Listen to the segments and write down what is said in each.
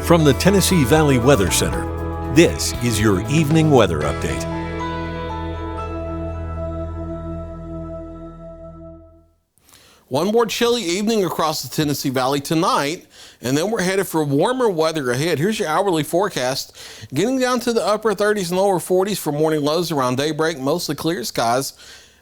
From the Tennessee Valley Weather Center, this is your evening weather update. One more chilly evening across the Tennessee Valley tonight, and then we're headed for warmer weather ahead. Here's your hourly forecast. Getting down to the upper 30s and lower 40s for morning lows around daybreak, mostly clear skies.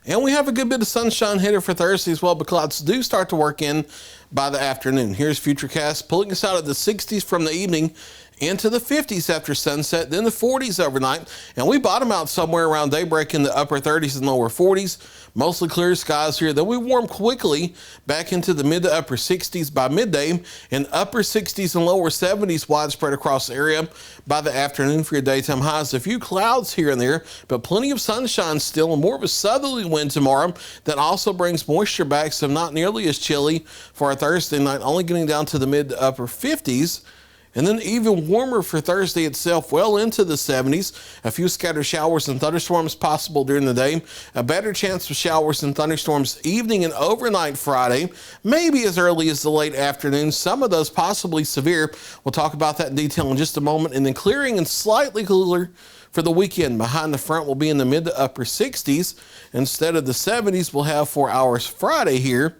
And we have a good bit of sunshine headed for Thursday as well, but clouds do start to work in by the afternoon. Here's Futurecast pulling us out of the 60s from the evening into the 50s after sunset, then the 40s overnight, and we bottom out somewhere around daybreak in the upper 30s and lower 40s. Mostly clear skies here. Then we warm quickly back into the mid to upper 60s by midday, and upper 60s and lower 70s widespread across the area by the afternoon for your daytime highs. A few clouds here and there, but plenty of sunshine still, and more of a southerly wind tomorrow that also brings moisture back, so not nearly as chilly for our Thursday night, only getting down to the mid to upper 50s. And then even warmer for Thursday itself, well into the 70s. A few scattered showers and thunderstorms possible during the day. A better chance of showers and thunderstorms evening and overnight Friday, maybe as early as the late afternoon. Some of those possibly severe. We'll talk about that in detail in just a moment. And then clearing and slightly cooler for the weekend. Behind the front will be in the mid to upper 60s. Instead of the 70s, we'll have 4 hours Friday here.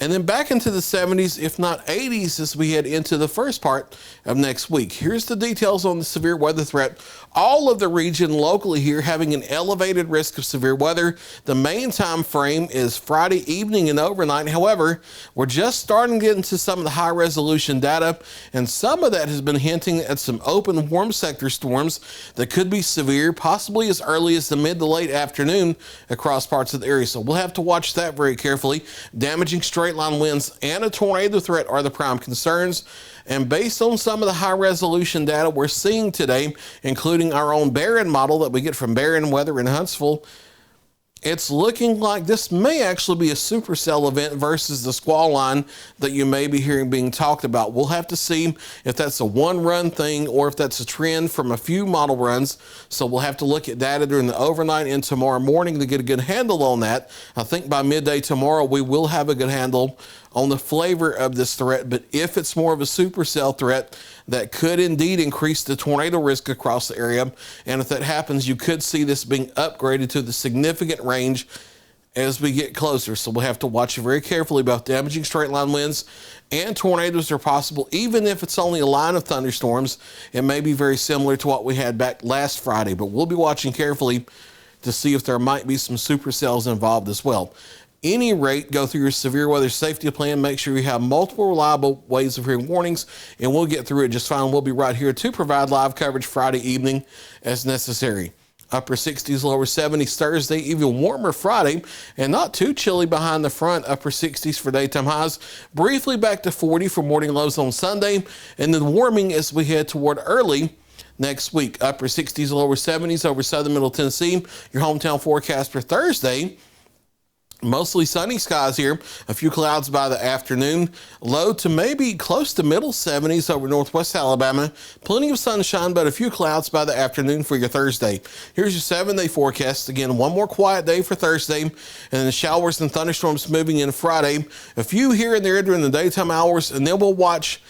And then back into the 70s, if not 80s, as we head into the first part of next week. Here's the details on the severe weather threat. All of the region locally here having an elevated risk of severe weather. The main time frame is Friday evening and overnight. However, we're just starting to get into some of the high resolution data, and some of that has been hinting at some open warm sector storms that could be severe, possibly as early as the mid to late afternoon across parts of the area. So we'll have to watch that very carefully. Damaging straight line winds and a tornado threat are the prime concerns. And based on some of the high resolution data we're seeing today, including our own Barron model that we get from Barron Weather in Huntsville, it's looking like this may actually be a supercell event versus the squall line that you may be hearing being talked about. We'll have to see if that's a one-run thing or if that's a trend from a few model runs. So we'll have to look at data during the overnight and tomorrow morning to get a good handle on that. I think by midday tomorrow we will have a good handle on the flavor of this threat, but if it's more of a supercell threat, that could indeed increase the tornado risk across the area. And if that happens, you could see this being upgraded to the significant range as we get closer. So we'll have to watch very carefully about damaging straight line winds, and tornadoes are possible. Even if it's only a line of thunderstorms, it may be very similar to what we had back last Friday, but we'll be watching carefully to see if there might be some supercells involved as well. Any rate, go through your severe weather safety plan. Make sure you have multiple reliable ways of hearing warnings, and we'll get through it just fine. We'll be right here to provide live coverage Friday evening as necessary. Upper 60s, lower 70s Thursday, even warmer Friday, and not too chilly behind the front. Upper 60s for daytime highs, briefly back to 40 for morning lows on Sunday, and then warming as we head toward early next week. Upper 60s, lower 70s over southern middle Tennessee. Your hometown forecast for Thursday. Mostly sunny skies here, a few clouds by the afternoon, low to maybe close to middle 70s over northwest Alabama. Plenty of sunshine, but a few clouds by the afternoon for your Thursday. Here's your 7-day forecast. Again, one more quiet day for Thursday, and then showers and thunderstorms moving in Friday. A few here and there during the daytime hours, and then we'll watch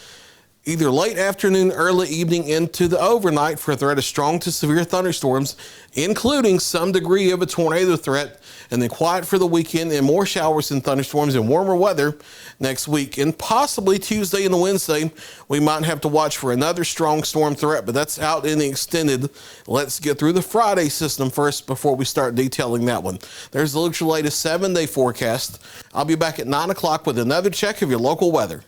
either late afternoon, early evening into the overnight for a threat of strong to severe thunderstorms, including some degree of a tornado threat, and then quiet for the weekend and more showers and thunderstorms and warmer weather next week. And possibly Tuesday and Wednesday, we might have to watch for another strong storm threat, but that's out in the extended. Let's get through the Friday system first before we start detailing that one. There's the latest 7-day forecast. I'll be back at 9 o'clock with another check of your local weather.